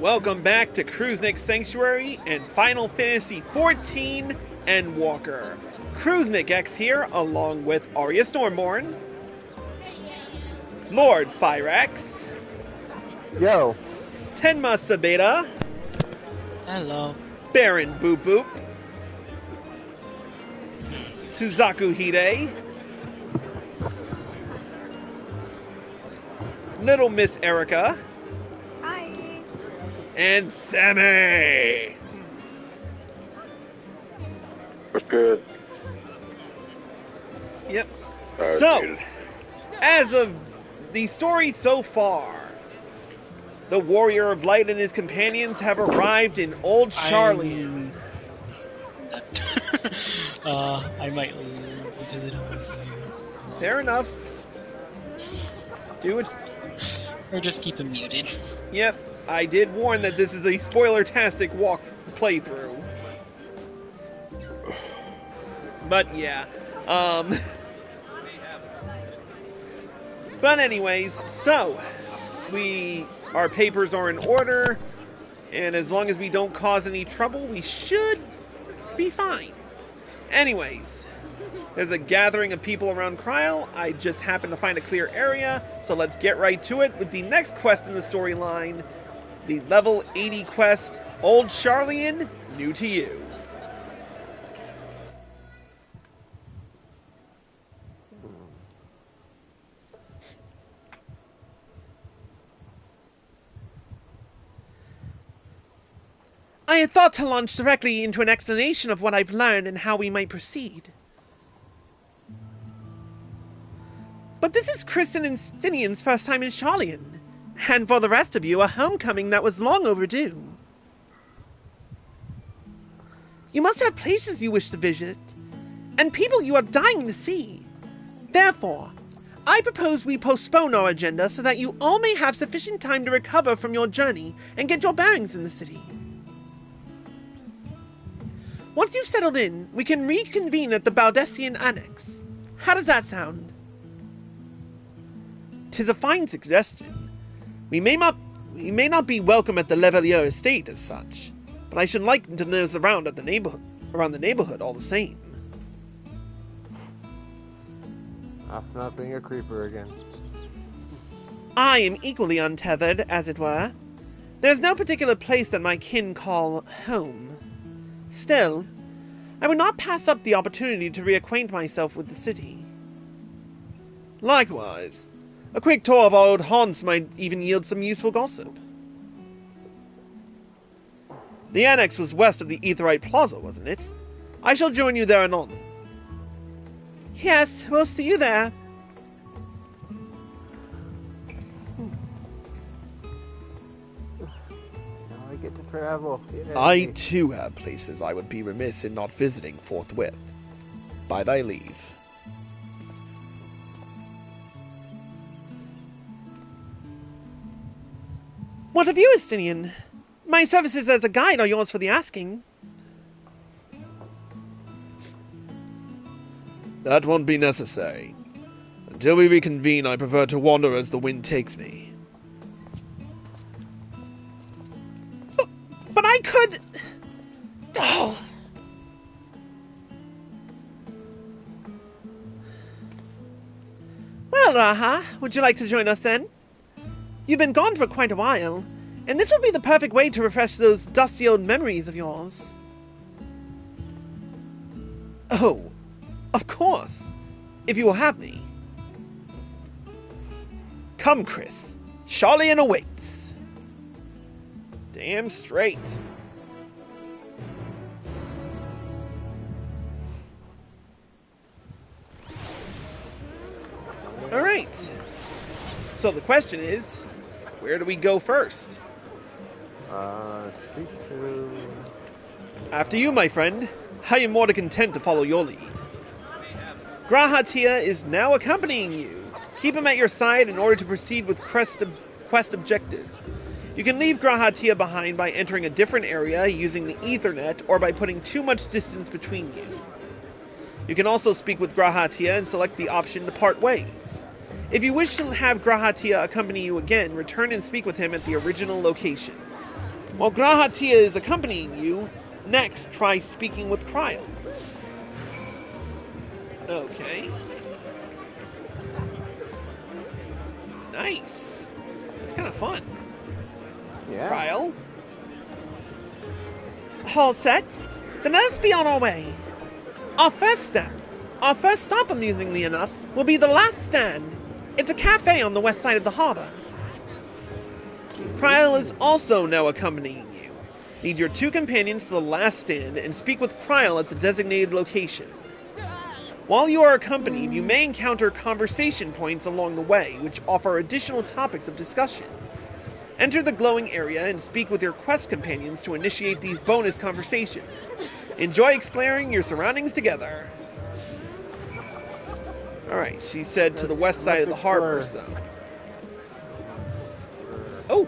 Welcome back to Kruznik's Sanctuary and Final Fantasy XIV Endwalker. Kruznik X here, along with Arya Stormborn, Lord Fyrax, Yo. Tenma Sabeda, Hello. Baron Boop Boop, Suzaku Hide, Little Miss Erica, and Sammy! What's good? Yep. Alright, So, muted. as of the story so far, the Warrior of Light and his companions have arrived in Old Sharlayan. I might leave because I don't want to see you. Fair enough. Do it. Or just keep him muted. Yep. I did warn that this is a spoiler-tastic playthrough. But yeah. But anyways, so our papers are in order, and as long as we don't cause any trouble, we should be fine. Anyways, there's a gathering of people around Krile. I just happened to find a clear area, so let's get right to it with the next quest in the storyline. The level 80 quest, Old Sharlayan, new to you. I had thought to launch directly into an explanation of what I've learned and how we might proceed. But this is Kristen and Stinian's first time in Sharlayan. And for the rest of you, a homecoming that was long overdue. You must have places you wish to visit, and people you are dying to see. Therefore, I propose we postpone our agenda so that you all may have sufficient time to recover from your journey and get your bearings in the city. Once you've settled in, we can reconvene at the Baldessian Annex. How does that sound? 'Tis a fine suggestion. We may not be welcome at the Levelier estate as such, but I should like to nose around the neighborhood all the same. After not being a creeper again. I am equally untethered, as it were. There's no particular place that my kin call home. Still, I would not pass up the opportunity to reacquaint myself with the city. Likewise. A quick tour of our old haunts might even yield some useful gossip. The annex was west of the Aetherite Plaza, wasn't it? I shall join you there anon. Yes, we'll see you there. Now I get to travel. Yay. I too have places I would be remiss in not visiting forthwith. By thy leave. What of you, Estinian? My services as a guide are yours for the asking. That won't be necessary. Until we reconvene, I prefer to wander as the wind takes me. But I could... Oh. Well, Raha, would you like to join us then? You've been gone for quite a while, and this would be the perfect way to refresh those dusty old memories of yours. Oh, of course, if you will have me. Come, Chris. Sharlayan awaits. Damn straight. Alright. So the question is, where do we go first? Speak to... After you, my friend. I am more than content to follow your lead. Grahatia is now accompanying you. Keep him at your side in order to proceed with quest objectives. You can leave Grahatia behind by entering a different area using the Ethernet or by putting too much distance between you. You can also speak with Grahatia and select the option to part ways. If you wish to have Grahatia accompany you again, return and speak with him at the original location. While Grahatia is accompanying you, next try speaking with Krile. Okay. Nice. That's kind of fun. Yeah. Krile? All set? Then let us be on our way. Our first stop, amusingly enough, will be the last stand. It's a cafe on the west side of the harbor. Krile is also now accompanying you. Lead your 2 companions to the last stand and speak with Krile at the designated location. While you are accompanied, you may encounter conversation points along the way, which offer additional topics of discussion. Enter the glowing area and speak with your quest companions to initiate these bonus conversations. Enjoy exploring your surroundings together. Alright, she said to the west side of the harbor, so... Oh!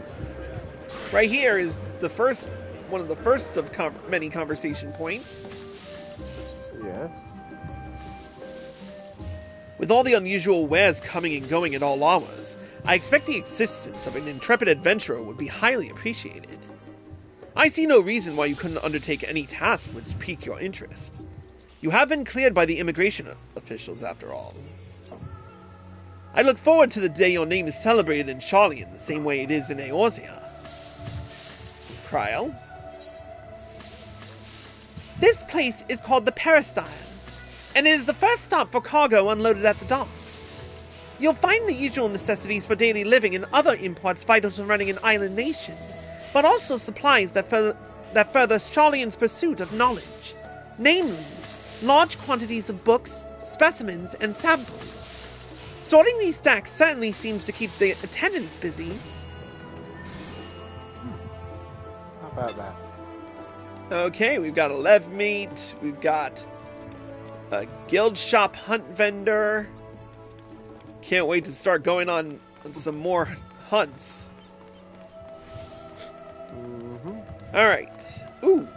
Right here is the first, one of the first of many conversation points. Yes. With all the unusual wares coming and going at all hours, I expect the existence of an intrepid adventurer would be highly appreciated. I see no reason why you couldn't undertake any task which pique your interest. You have been cleared by the immigration officials, after all. I look forward to the day your name is celebrated in Sharlayan the same way it is in Eorzea. Krile? This place is called the Peristyle, and it is the first stop for cargo unloaded at the docks. You'll find the usual necessities for daily living and other imports vital to running an island nation, but also supplies that further Sharlayan's pursuit of knowledge, namely, large quantities of books, specimens, and samples. Sorting these stacks certainly seems to keep the attendants busy. How about that? Okay, we've got a lev meat, we've got a guild shop hunt vendor. Can't wait to start going on some more hunts. Mm-hmm. Alright. Ooh,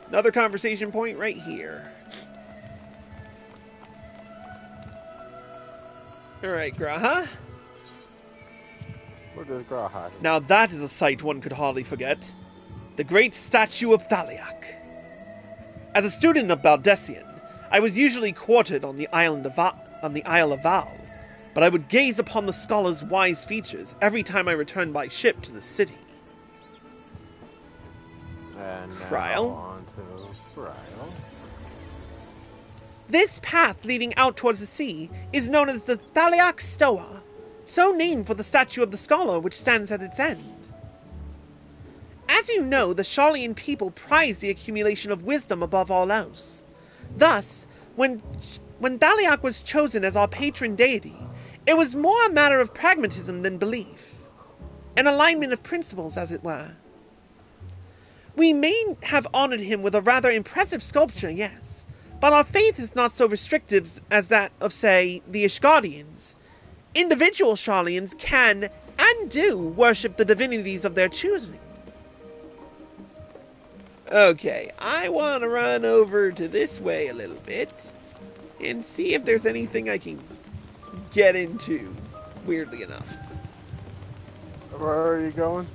another conversation point right here. Alright, Graha. Where does Graha? Now that is a sight one could hardly forget. The great statue of Thaliak. As a student of Baldessian, I was usually quartered on the Isle of Val, but I would gaze upon the scholar's wise features every time I returned by ship to the city. And now Krile? on to Krile. This path leading out towards the sea is known as the Thaliak Stoa, so named for the statue of the scholar which stands at its end. As you know, the Sharlayan people prize the accumulation of wisdom above all else. Thus, when Thaliak was chosen as our patron deity, it was more a matter of pragmatism than belief. An alignment of principles, as it were. We may have honored him with a rather impressive sculpture, yes, but our faith is not so restrictive as that of, say, the Ishgardians. Individual Sharlayans can, and do, worship the divinities of their choosing. Okay, I want to run over to this way a little bit and see if there's anything I can get into, weirdly enough. Where are you going?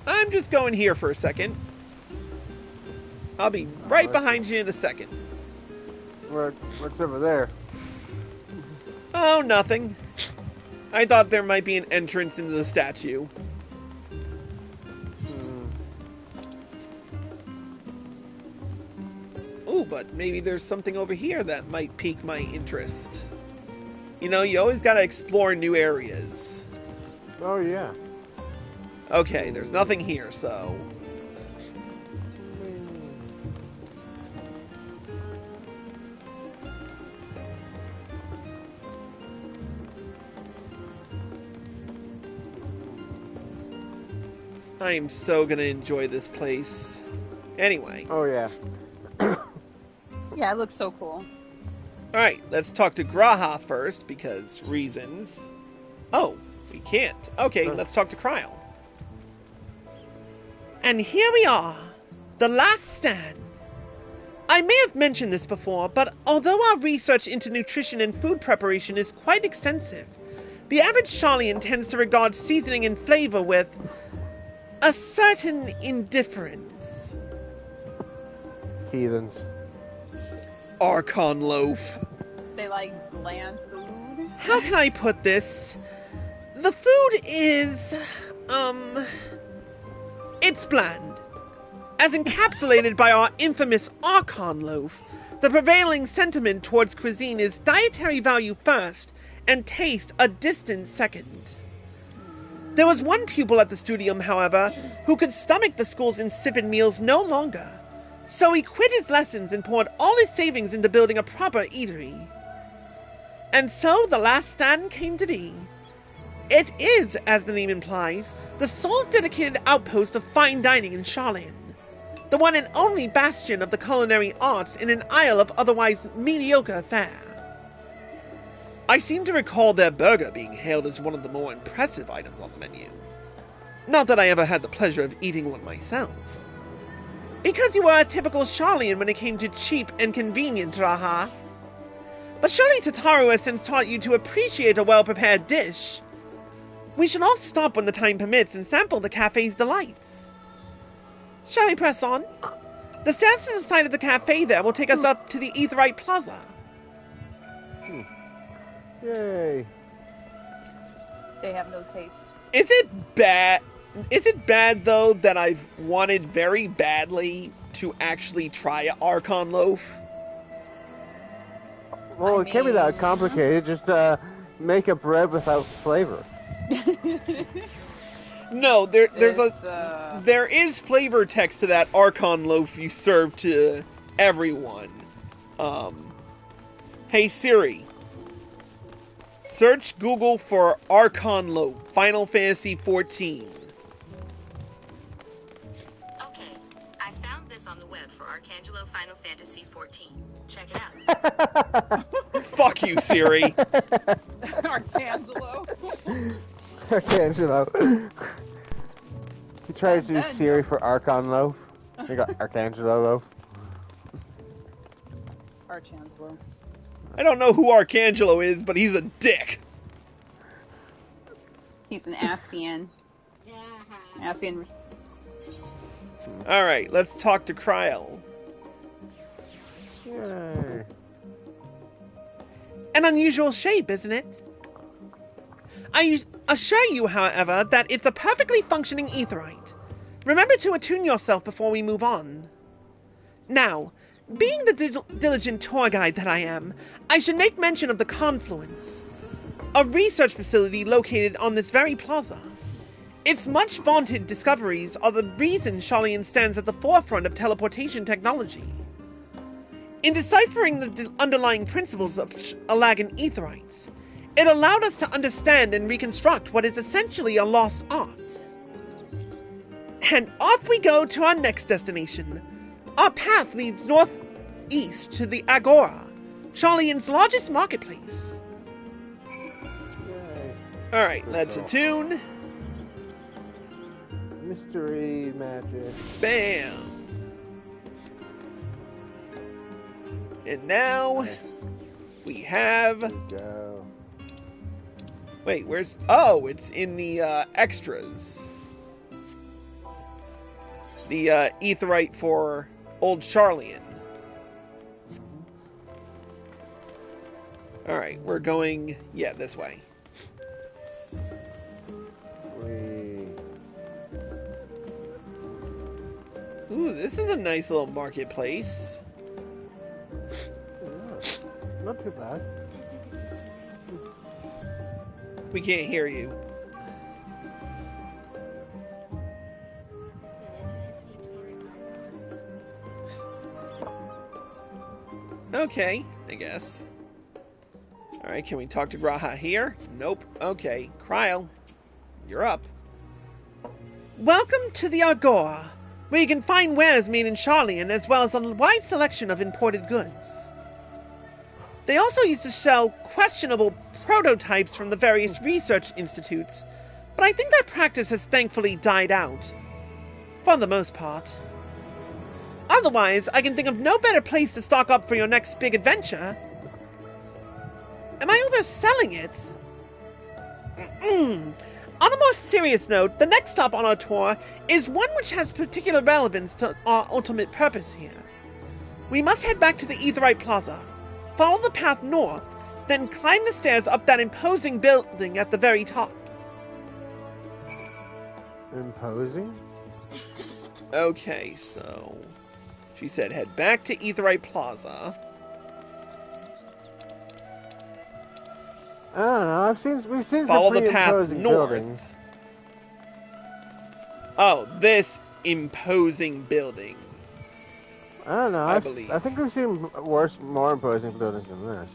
I'm just going here for a second. I'll be right behind you in a second. What's over there? Oh, nothing. I thought there might be an entrance into the statue. Ooh, but maybe there's something over here that might pique my interest. You know, you always gotta explore new areas. Oh, yeah. Okay, there's nothing here, so... I am so gonna enjoy this place. Anyway. Oh, yeah. Yeah, it looks so cool. Alright, let's talk to Graha first, because reasons. Oh, we can't. Okay, let's talk to Krile. And here we are, the last stand. I may have mentioned this before, but although our research into nutrition and food preparation is quite extensive, the average Sharlayan tends to regard seasoning and flavor with a certain indifference. Heathens. Archon loaf. They like bland food. How can I put this? The food is, it's bland. As encapsulated by our infamous Archon loaf, the prevailing sentiment towards cuisine is dietary value first and taste a distant second. There was one pupil at the studium, however, who could stomach the school's insipid meals no longer. So he quit his lessons and poured all his savings into building a proper eatery. And so the last stand came to be. It is, as the name implies, the sole dedicated outpost of fine dining in Sharlayan, the one and only bastion of the culinary arts in an isle of otherwise mediocre fare. I seem to recall their burger being hailed as one of the more impressive items on the menu. Not that I ever had the pleasure of eating one myself. Because you were a typical Sharlayan when it came to cheap and convenient, Raha. But surely Tataru has since taught you to appreciate a well-prepared dish. We should all stop when the time permits and sample the cafe's delights. Shall we press on? The stairs to the side of the cafe there will take us up to the Aetheryte Plaza. Yay. They have no taste. Is it bad? Is it bad, though, that I've wanted very badly to actually try an Archon loaf? Well, I it can't be that mean- complicated. Just make a bread without flavor. No, It's, there is flavor text to that Archon loaf you serve to everyone. Hey Siri, search Google for Archon loaf, Final Fantasy XIV. Okay, I found this on the web for Archangelo Final Fantasy XIV. Check it out. Fuck you, Siri. Archangelo. Archangelo. He tried to do Then- Siri for Archon loaf. He got Archangelo loaf. Archangelo. I don't know who Archangelo is, but he's a dick. He's an Asian. Asian. Alright, let's talk to Krile. Yay. An unusual shape, isn't it? I assure you, however, that it's a perfectly functioning aetheryte. Remember to attune yourself before we move on. Now, being the diligent tour guide that I am, I should make mention of the Confluence, a research facility located on this very plaza. Its much vaunted discoveries are the reason Sharlayan stands at the forefront of teleportation technology. In deciphering the underlying principles of Alagan aetherites, it allowed us to understand and reconstruct what is essentially a lost art. And off we go to our next destination. Our path leads northeast to the Agora, Sharlayan's largest marketplace. Yay. Alright, let's attune. Mystery magic. Bam! And now, we have... Go. Wait, where's... Oh, it's in the extras. The aetherite for Old Sharlayan. Alright, we're going... Yeah, this way. Ooh, this is a nice little marketplace. Yeah. Not too bad. We can't hear you. Okay, I guess. Alright, can we talk to Graha here? Nope. Okay, Krile, you're up. Welcome to the Agora, where you can find wares made in Sharlayan as well as a wide selection of imported goods. They also used to sell questionable prototypes from the various research institutes, but I think that practice has thankfully died out. For the most part. Otherwise, I can think of no better place to stock up for your next big adventure. Am I overselling it? On a more serious note, the next stop on our tour is one which has particular relevance to our ultimate purpose here. We must head back to the Aetheryte Plaza, follow the path north, then climb the stairs up that imposing building at the very top. Imposing? Okay, so... She said head back to Aetheryte Plaza. I don't know. We've seen Follow some the pretty path imposing north. buildings. Oh, this imposing building. I don't know. I believe. I think we've seen more imposing buildings than this.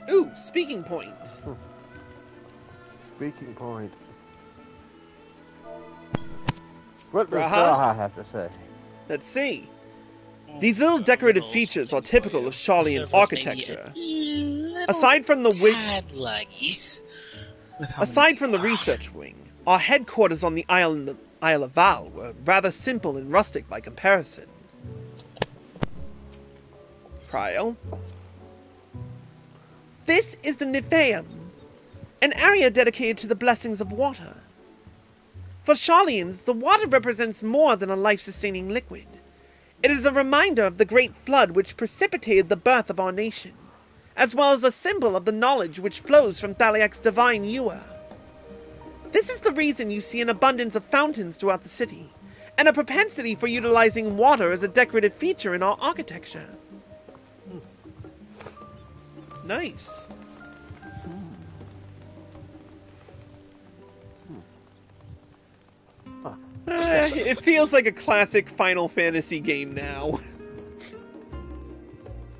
Ooh, speaking point. Speaking point. What does Uh-huh. Zaha have to say? Let's see. These little decorative features are typical of Sharlayan architecture. Aside from the Aside from the research wing, our headquarters on the Isle of Val were rather simple and rustic by comparison. Krile. This is the Nifeum, an area dedicated to the blessings of water. For Sharlayans, the water represents more than a life-sustaining liquid. It is a reminder of the great flood which precipitated the birth of our nation, as well as a symbol of the knowledge which flows from Thaliak's divine Ewa. This is the reason you see an abundance of fountains throughout the city, and a propensity for utilizing water as a decorative feature in our architecture. Nice. It feels like a classic Final Fantasy game now.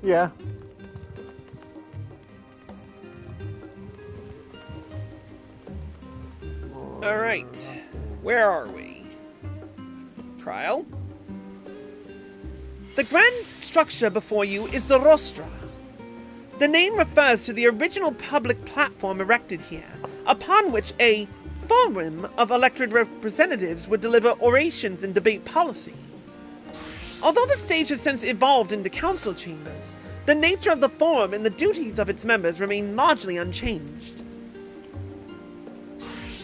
Yeah. Alright, where are we? Krile? The grand structure before you is the Rostra. The name refers to the original public platform erected here, upon which a forum of elected representatives would deliver orations and debate policy. Although the stage has since evolved into council chambers, the nature of the forum and the duties of its members remain largely unchanged.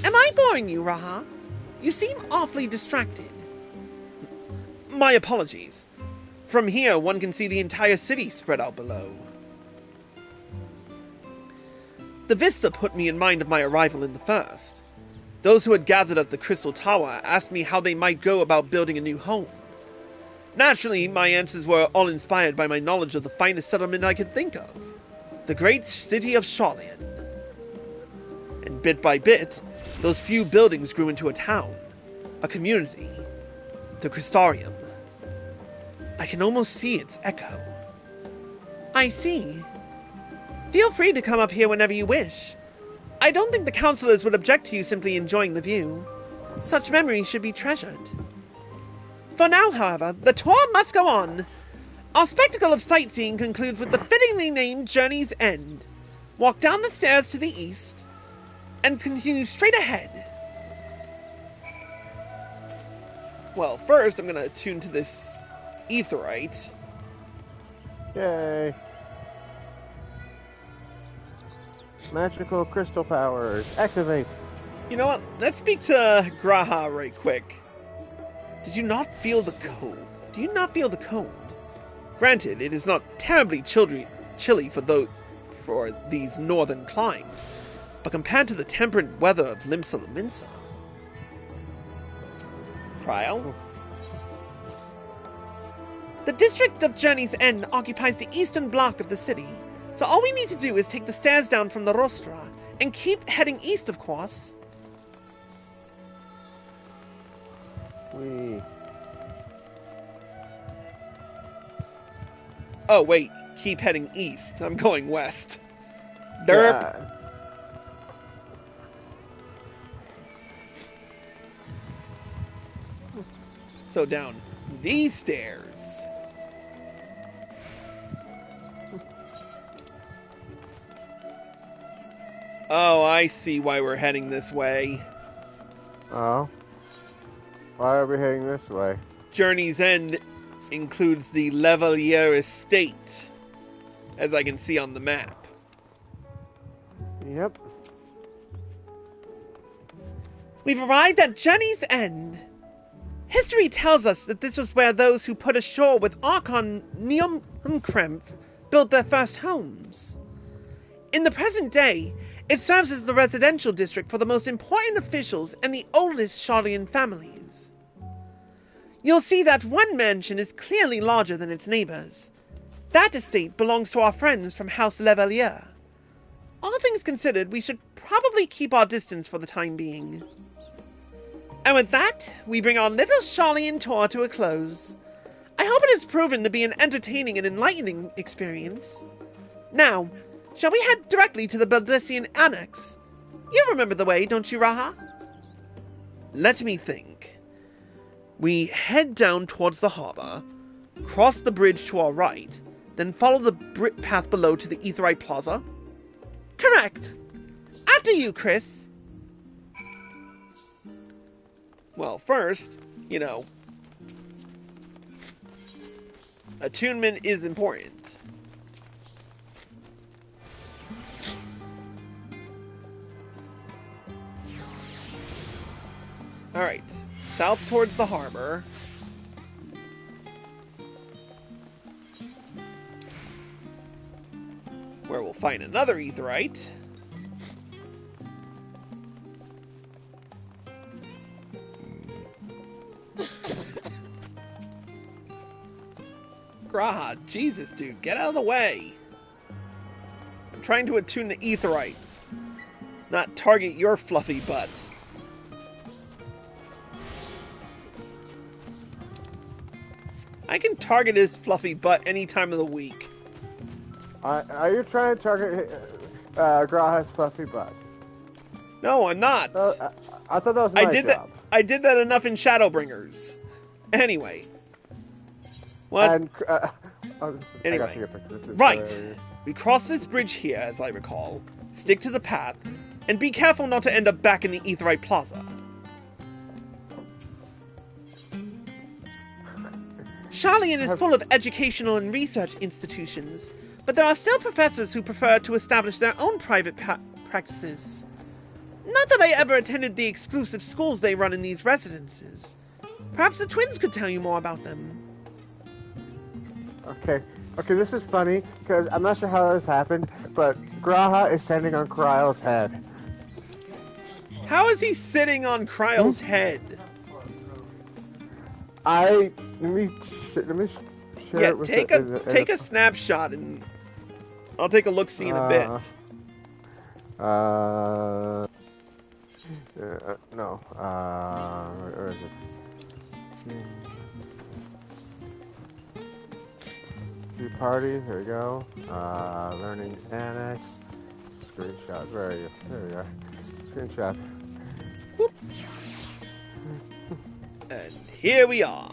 Am I boring you, Raha? You seem awfully distracted. My apologies. From here, one can see the entire city spread out below. The vista put me in mind of my arrival in the first. Those who had gathered at the Crystal Tower asked me how they might go about building a new home. Naturally, my answers were all inspired by my knowledge of the finest settlement I could think of, the great city of Sharlayan. And bit by bit, those few buildings grew into a town, a community, the Crystarium. I can almost see its echo. I see. Feel free to come up here whenever you wish. I don't think the councillors would object to you simply enjoying the view. Such memories should be treasured. For now, however, the tour must go on. Our spectacle of sightseeing concludes with the fittingly named Journey's End. Walk down the stairs to the east, and continue straight ahead. Well, first I'm going to attune to this Aetheryte. Yay. Magical crystal powers. Activate. You know what? Let's speak to Graha right quick. Did you not feel the cold? Do you not feel the cold? Granted, it is not terribly chilly for these northern climes, but compared to the temperate weather of Limsa Laminsa. Krile? The district of Journey's End occupies the eastern block of the city, so all we need to do is take the stairs down from the Rostra, and keep heading east, of course. Oh, wait. Keep heading east. I'm going west. Derp. Yeah. So down these stairs. Oh, I see why we're heading this way. Oh. Why are we heading this way? Journey's End includes the Levelier estate, as I can see on the map. Yep. We've arrived at Journey's End. History tells us that this was where those who put ashore with Archon Neumkremp built their first homes. In the present day, it serves as the residential district for the most important officials and the oldest Sharlayan families. You'll see that one mansion is clearly larger than its neighbors. That estate belongs to our friends from House Levelier. All things considered, we should probably keep our distance for the time being. And with that, we bring our little Sharlayan tour to a close. I hope it has proven to be an entertaining and enlightening experience. Now, shall we head directly to the Baldessian Annex? You remember the way, don't you, Raha? Let me think. We head down towards the harbor, cross the bridge to our right, then follow the path below to the Aetheryte Plaza? Correct. After you, Chris. Well, first, you know, attunement is important. Alright, south towards the harbor. Where we'll find another Aetheryte. Graha, Jesus, dude, get out of the way. I'm trying to attune the Aetherytes, not target your fluffy butt. I can target his fluffy butt any time of the week. Are you trying to target Graha's fluffy butt? No, I'm not. I thought that was my job. I did that enough in Shadowbringers. Anyway. What? And, anyway, right. We cross this bridge here, as I recall, stick to the path, and be careful not to end up back in the Aetheryte Plaza. Sharlayan is full of educational and research institutions, but there are still professors who prefer to establish their own private practices. Not that I ever attended the exclusive schools they run in these residences. Perhaps the twins could tell you more about them. Okay, this is funny, because I'm not sure how this happened, but Graha is standing on Kryle's head. How is he sitting on Kryle's head? Let me share it with take a snapshot, and I'll take a look-see in a bit. No, where is it? View party, here we go. Learning Annex. Screenshot, where are you? There we are. Screenshot. Whoop. And here we are.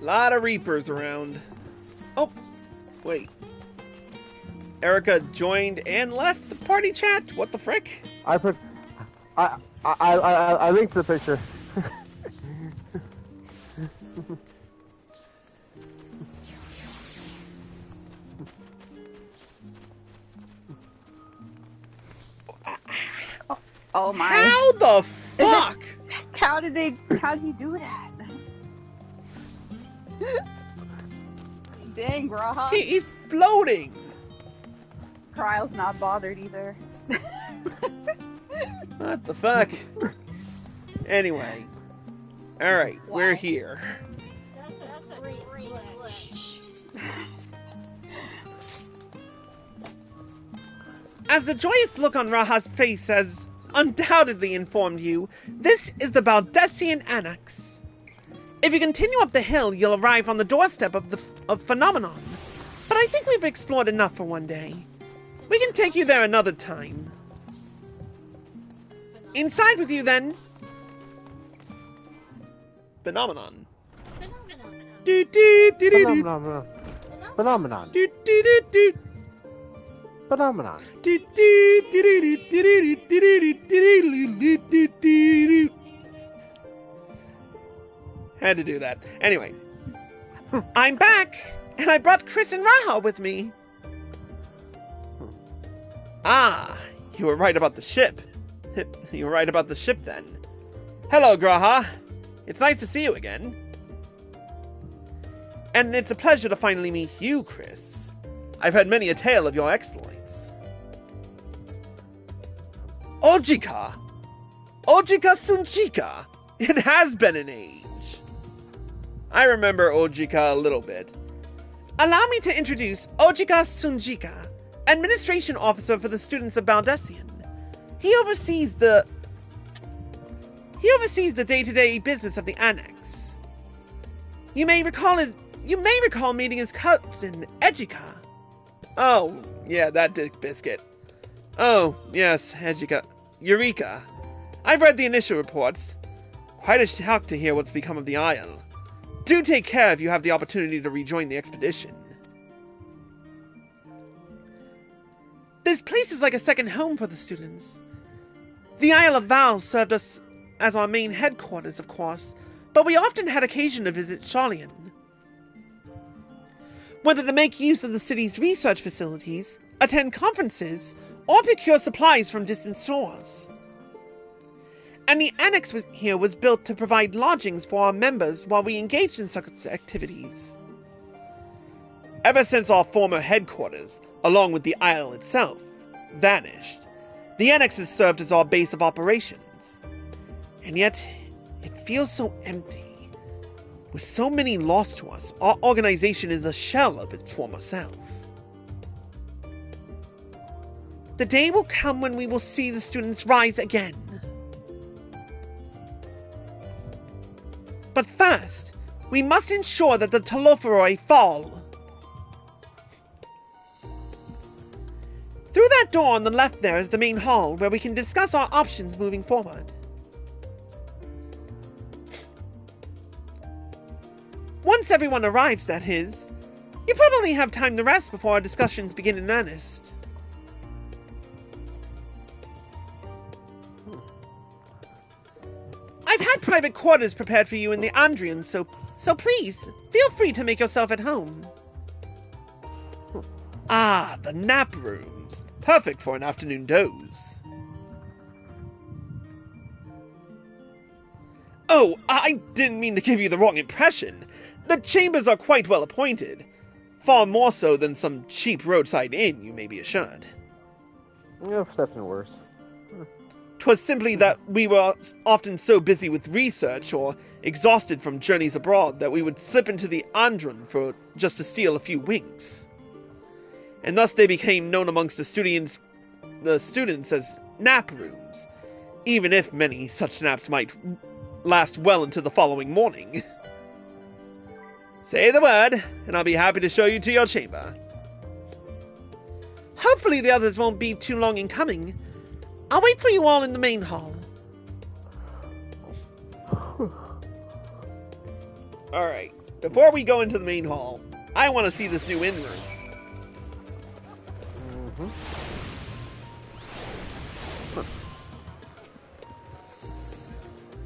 Lot of Reapers around. Oh, wait. Erica joined and left the party chat? What the frick? I linked the picture. Oh my. How the fuck? How did he do that? Dang, Graha. He's floating. Kryle's not bothered either. What the fuck? Anyway. Alright, we're here. That's a great glitch. As the joyous look on Raha's face has undoubtedly informed you, this is the Baldessian Annex. If you continue up the hill, you'll arrive on the doorstep of Phenomenon. But I think we've explored enough for one day. We can take you there another time. Inside with you, then. Phenomenon. Phenomenon. Do. Phenomenon. Had to do that. Anyway, I'm back, and I brought Chris and Raha with me. Ah, you were right about the ship. You were right about the ship then. Hello, Graha. It's nice to see you again. And it's a pleasure to finally meet you, Chris. I've heard many a tale of your exploits. Ojika! Ojika Sunchika! It has been an age. I remember Ojika a little bit. Allow me to introduce Ojika Sunjika, Administration Officer for the students of Baldessian. He oversees the day-to-day business of the annex. You may recall meeting his cousin, Ejika. Oh, yeah, that dick biscuit. Oh, yes, Ejika. Eureka. I've read the initial reports. Quite a shock to hear what's become of the Isle. Do take care if you have the opportunity to rejoin the expedition. This place is like a second home for the students. The Isle of Val served us as our main headquarters, of course, but we often had occasion to visit Sharlayan. Whether to make use of the city's research facilities, attend conferences, or procure supplies from distant stores. And the annex here was built to provide lodgings for our members while we engaged in such activities. Ever since our former headquarters, along with the Isle itself, vanished, the annex has served as our base of operations. And yet, it feels so empty. With so many lost to us, our organization is a shell of its former self. The day will come when we will see the students rise again. But first, we must ensure that the Talophoroi fall. Through that door on the left there is the main hall, where we can discuss our options moving forward. Once everyone arrives, that is, you probably have time to rest before our discussions begin in earnest. I've had private quarters prepared for you in the Andrian, so please, feel free to make yourself at home. Ah, the nap rooms. Perfect for an afternoon doze. Oh, I didn't mean to give you the wrong impression. The chambers are quite well appointed. Far more so than some cheap roadside inn, you may be assured. Yeah, perception worse. 'Twas simply that we were often so busy with research or exhausted from journeys abroad that we would slip into the Andron for just to steal a few winks. And thus they became known amongst the students as nap rooms, even if many such naps might last well into the following morning. Say the word, and I'll be happy to show you to your chamber. Hopefully the others won't be too long in coming. I'll wait for you all in the main hall. Alright, before we go into the main hall, I want to see this new inn room.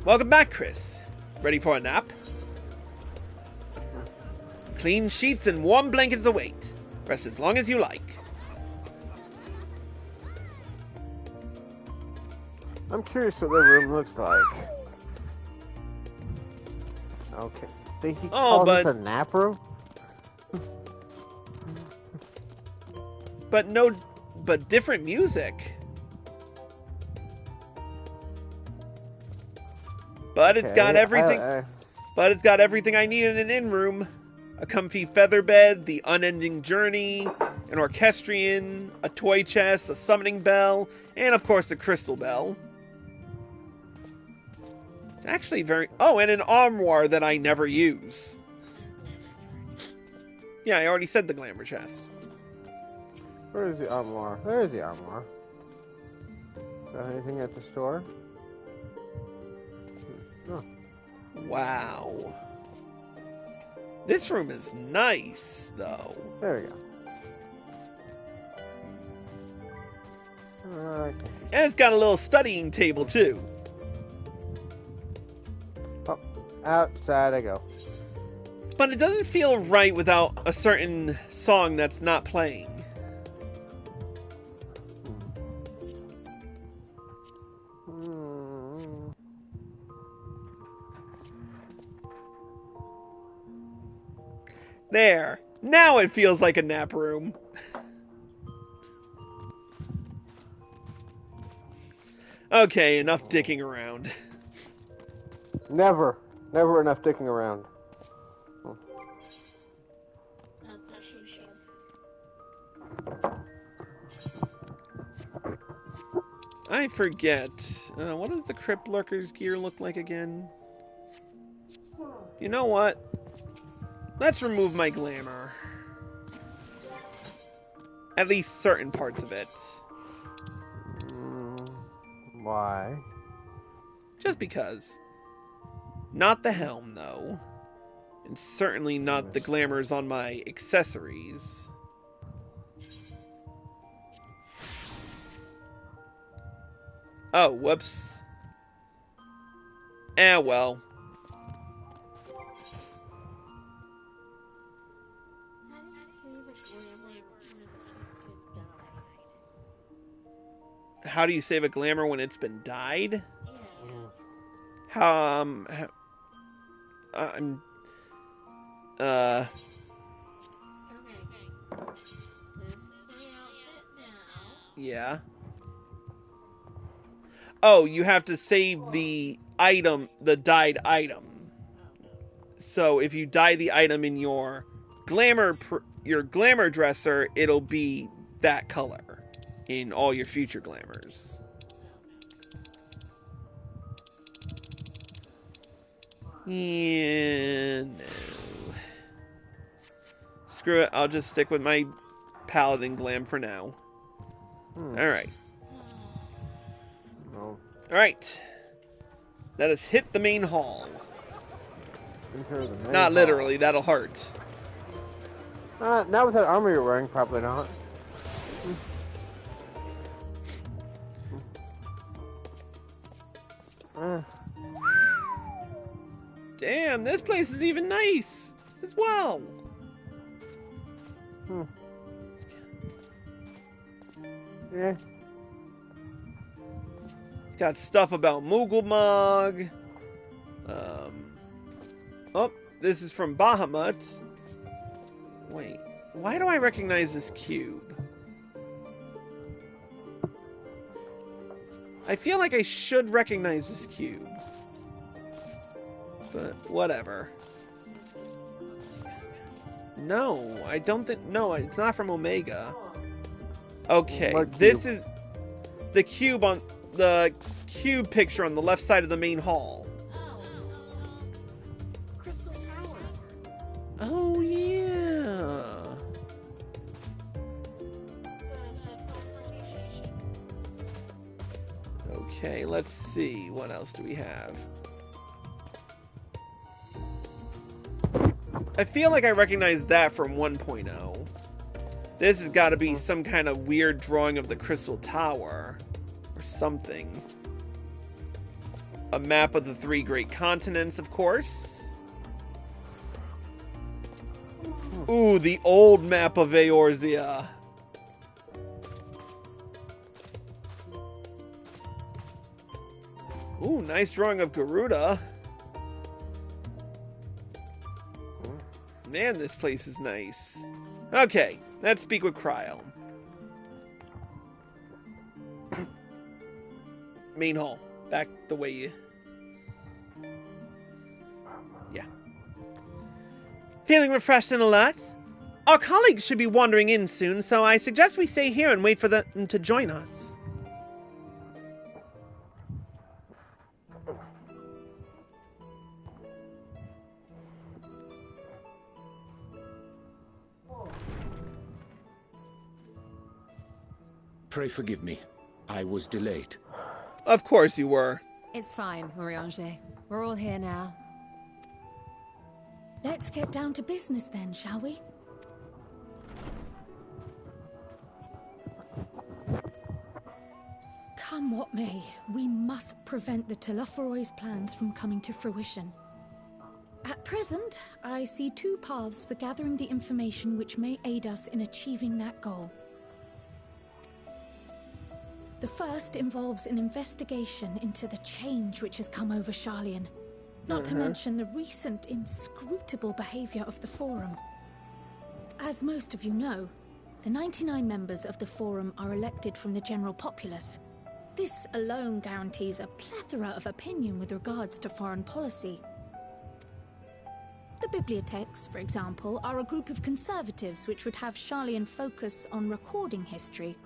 Welcome back, Chris. Ready for a nap? Clean sheets and warm blankets await. Rest as long as you like. I'm curious what the room looks like. Okay. Think he calls this a nap room? But different music. But it's got everything. But it's got everything I need in an inn room. A comfy feather bed, the unending journey, an orchestrion, a toy chest, a summoning bell, and of course a crystal bell. It's actually very... Oh, and an armoire that I never use. Yeah, I already said the glamour chest. Where is the armoire? There is the armoire. Got anything at the store? Oh. Wow. This room is nice, though. There we go. Alright. And it's got a little studying table, too. Oh, outside I go. But it doesn't feel right without a certain song that's not playing. There. Now it feels like a nap room. Okay, enough dicking around. Never enough dicking around. That's what she said. I forget. What does the Crypt Lurker's gear look like again? You know what? Let's remove my glamour. At least certain parts of it. Why? Just because. Not the helm, though. And certainly not the glamours on my accessories. Oh, whoops. Well. How do you save a glamour when it's been dyed? How do you save a glamour when it's been dyed? Yeah. I'm... Okay. This is my outfit now. Yeah. Oh, you have to save the item, the dyed item. So if you dye the item in your glamour dresser, it'll be that color in all your future glamours. Yeah, no. Screw it, I'll just stick with my paladin glam for now. Alright. No. Alright. Let us hit the main hall. Enter the main Not hall. literally, that'll hurt. Not with that armor you're wearing, probably not. Damn, this place is even nice as well. Yeah. It's got stuff about Mughal. Oh, this is from Bahamut. Wait, why do I recognize this cube? I feel like I should recognize this cube. But whatever. No, I don't think... No, it's not from Omega. Okay, What this cube? is the cube on... The cube picture on the left side of the main hall. Crystal Tower. Oh, yeah. The teleportation. Okay, let's see. What else do we have? I feel like I recognize that from 1.0. This has got to be some kind of weird drawing of the Crystal Tower. Or something. A map of the 3 great continents, of course. Ooh, the old map of Eorzea. Ooh, nice drawing of Garuda. Man, this place is nice. Okay, let's speak with Krile. Main hall. Back the way you... Yeah. Feeling refreshed and alert? Our colleagues should be wandering in soon, so I suggest we stay here and wait for them to join us. Pray forgive me. I was delayed. Of course you were. It's fine, Oriange. We're all here now. Let's get down to business then, shall we? Come what may, we must prevent the Telophoroi's plans from coming to fruition. At present, I see two paths for gathering the information which may aid us in achieving that goal. The first involves an investigation into the change which has come over Sharlayan, not to mention the recent inscrutable behavior of the Forum. As most of you know, the 99 members of the Forum are elected from the general populace. This alone guarantees a plethora of opinion with regards to foreign policy. The bibliotheques, for example, are a group of conservatives which would have Sharlayan focus on recording history,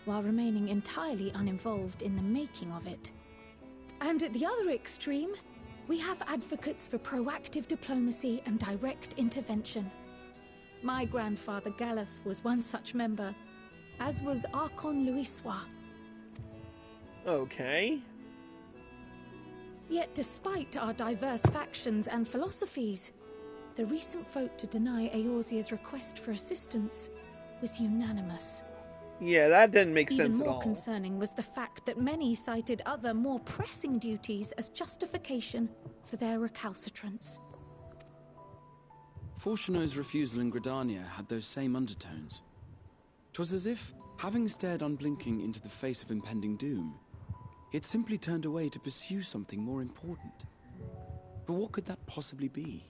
while remaining entirely uninvolved in the making of it. And at the other extreme, we have advocates for proactive diplomacy and direct intervention. My grandfather Galef was one such member, as was Archon Louisois. Okay. Yet despite our diverse factions and philosophies, the recent vote to deny Eorzea's request for assistance was unanimous. Yeah, that didn't make Even sense at more all. concerning was the fact that many cited other, more pressing duties as justification for their recalcitrance. Fortuno's refusal in Gridania had those same undertones. 'Twas as if, having stared unblinking into the face of impending doom, he had simply turned away to pursue something more important. But what could that possibly be?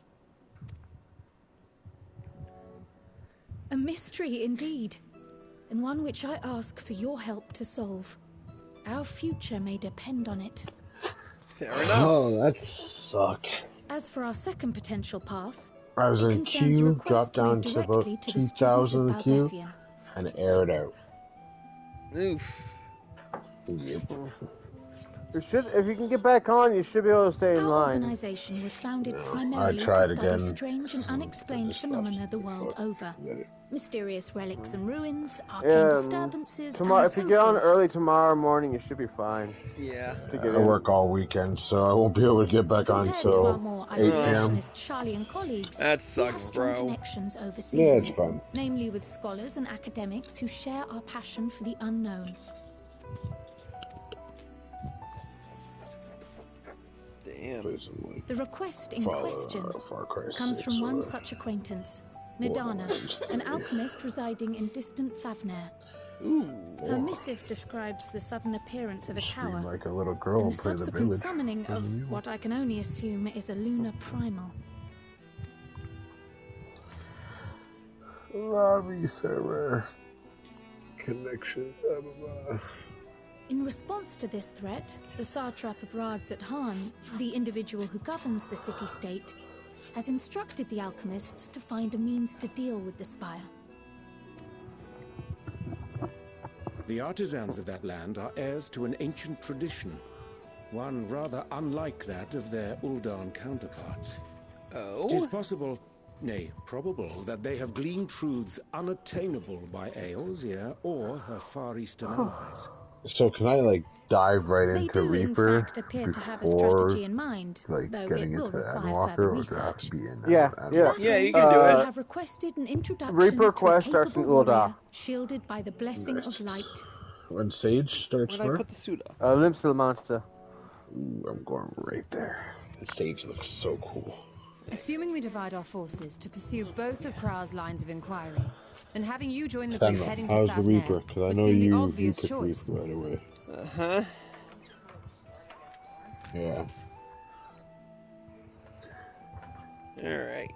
A mystery indeed, and one which I ask for your help to solve. Our future may depend on it. Fair enough. Oh, that sucks. As for our second potential path, I was it in concerns a queue, request dropped down made to about directly to the students 2,000 of in the queue, Valdesian. and aired out. Oof. Yep. If you can get back on, you should be able to stay in Our line. organization was founded primarily to tried study again. strange and unexplained Just phenomena the world over. Get it. Mysterious relics and ruins, arcane disturbances, Tomorrow, and if you so get on forth. early tomorrow morning, you should be fine. Yeah. To get I in. work all weekend, so I won't be able to get back on Compared to our until more 8 p.m. isolationist Sharlayan colleagues, That we have sucks, strong bro. connections overseas, Yeah, it's fun. namely with scholars and academics who share our passion for the unknown. Damn. Play some, like, The request in Far question Cry comes 6 from one or such acquaintance, Nadana, Borderlands an 3. alchemist residing in distant Favner. Ooh. Her missive describes the sudden appearance of a Stream tower like a little girl and and the play the subsequent village. summoning of what I can only assume is a lunar primal. Lobby server. Connection. Blah, blah, blah. In response to this threat, the satrap of Radzat-Han, the individual who governs the city-state, has instructed the alchemists to find a means to deal with the spire. The artisans of that land are heirs to an ancient tradition, one rather unlike that of their Uldan counterparts. Oh? It is possible, nay, probable, that they have gleaned truths unattainable by Eorzea or her Far Eastern allies. So can I like dive right They into do, Reaper in fact, appear to have a before strategy in mind, like though getting it will into require Endwalker, further or do I have to research. be in Yeah, Endwalker? yeah. Yeah, you can do They it. have requested an introduction Reaper to a quest starts in capable Ulda. warrior, shielded by the blessing of light. When Sage starts Where'd I where? put the suit up? Limsel monster. Ooh, I'm going right there. The Sage looks so cool. Assuming we divide our forces to pursue both of Kral's lines of inquiry, then having you join the Send group them. heading to How's the Favner Reaper? Because I would know seem the you obvious picked choice. Reaper right away. Uh-huh. Yeah. Alright.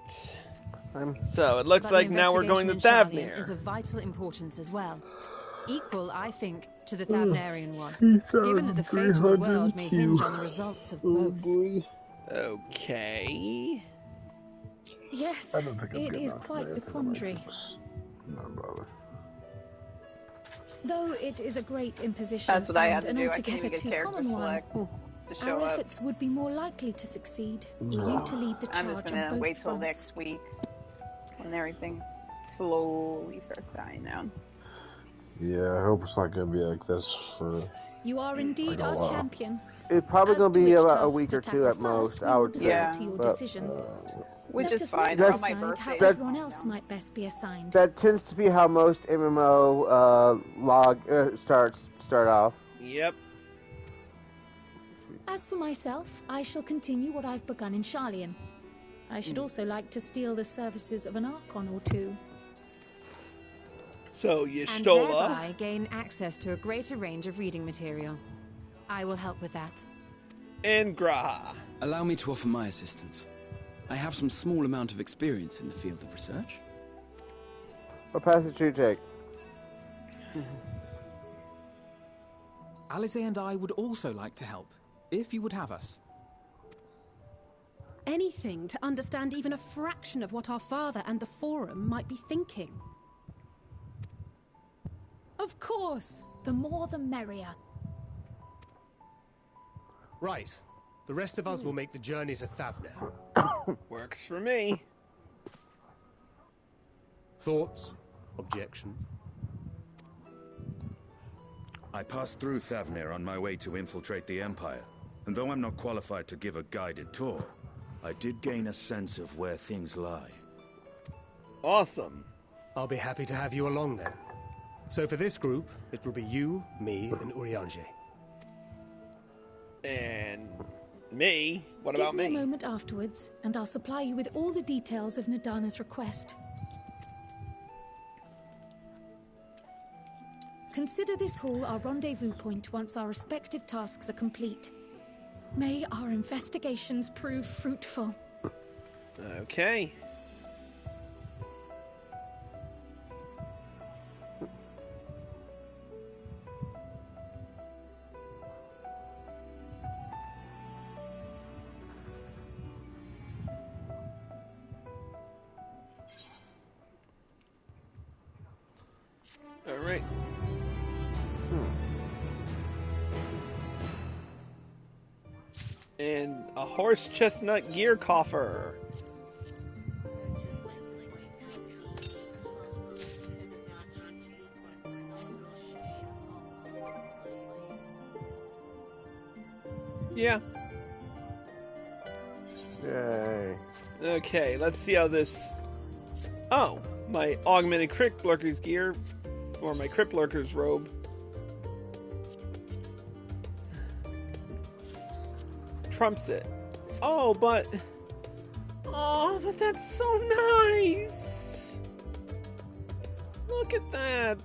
So, it looks But like the now we're going to investigation in Sharlayan Thavnir. is of vital importance as well. Equal, I think, to the Thavnarian one, given that the fate of the world may hinge on the results of both. Okay. Yes, I don't think I'm it getting is on quite today. the I think I might quandary. just not bother. Though it is a great imposition That's what I had and to an do. I can't altogether even get too character common one, select to show our up. efforts would be more likely to succeed were you to lead the I'm just charge on gonna both wait till fronts. next week when everything slowly starts dying down. Yeah, I hope it's not gonna be like this for. You are indeed our while. champion. It's probably As going to to be which about a task week to or two tackle at most. first, I we will would defer say. to your But decision. Which Let is us fine. next It's on my decide birthday. how That- everyone else might best be assigned. that tends to be how most MMO start off. Yep. As for myself, I shall continue what I've begun in Sharlayan. I should also like to steal the services of an Archon or two. So, you And stole thereby gain access to a greater range of reading material. I will help with that. And Graha. Allow me to offer my assistance. I have some small amount of experience in the field of research. I'll pass it to you, Jake. Alize and I would also like to help, if you would have us. Anything to understand even a fraction of what our father and the Forum might be thinking. Of course! The more the merrier. Right. The rest of us will make the journey to Thavner. Works for me. Thoughts? Objections? I passed through Thavner on my way to infiltrate the Empire, and though I'm not qualified to give a guided tour, I did gain a sense of where things lie. Awesome. I'll be happy to have you along then. So for this group, it will be you, me, and Urianger. And me? What Give about me me? a moment afterwards, and I'll supply you with all the details of Nadana's request. Consider this hall our rendezvous point once our respective tasks are complete. May our investigations prove fruitful. Okay. All right. And a horse chestnut gear coffer. Yeah. Yay. Okay, let's see how this... Oh, my augmented Crypt Lurker's gear, or my Crypt Lurker's robe. Trumps it. Oh, but that's so nice! Look at that!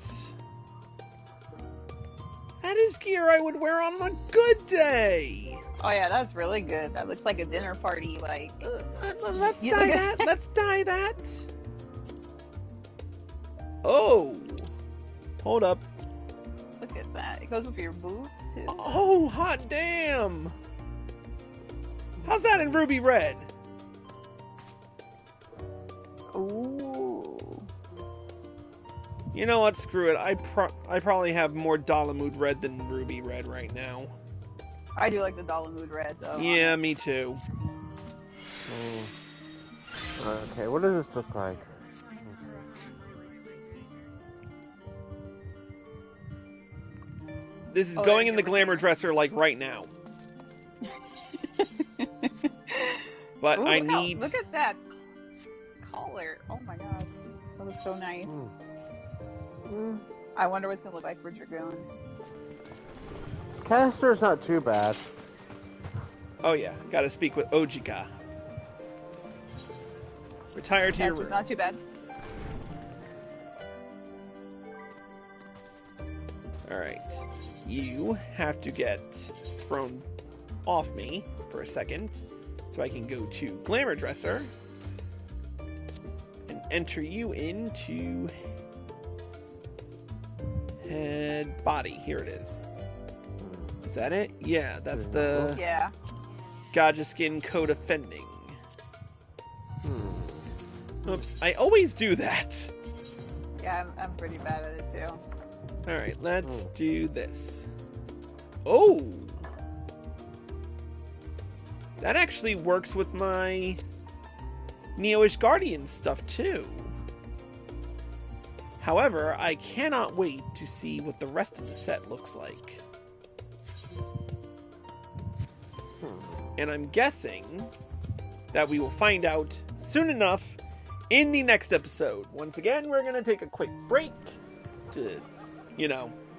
That is gear I would wear on a good day! Oh yeah, that's really good. That looks like a dinner party, like... Let's dye that! Let's dye that! Oh! Hold up. Look at that. It goes with your boots, too. Oh, hot damn! How's that in ruby red? Ooh. You know what? Screw it. I probably have more Dalamud red than ruby red right now. I do like the Dalamud red, though. Yeah, me too. Okay, what does this look like? This is going in the glamour dresser like right now. But Ooh, I need... Look at that collar. Oh my gosh. That looks so nice. I wonder what it's going to look like for Dragoon. Castor's not too bad. Oh yeah, gotta speak with Ojika. Retire to your room. It's not too bad. Alright. You have to get thrown off me for a second, so I can go to Glamour Dresser and enter you into head body. Here it is. Is that it? Yeah, that's the Gaja Skin Code Offending. Oops, I always do that. Yeah, I'm pretty bad at it too. Alright, let's do this. Oh! That actually works with my Neo-ish Guardian stuff too. However, I cannot wait to see what the rest of the set looks like. And I'm guessing that we will find out soon enough in the next episode. Once again, we're going to take a quick break to,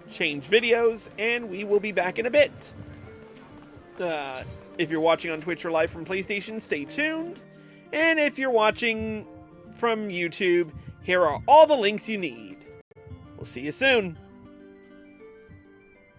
change videos, and we will be back in a bit. If you're watching on Twitch or live from PlayStation, stay tuned. And if you're watching from YouTube, here are all the links you need. We'll see you soon.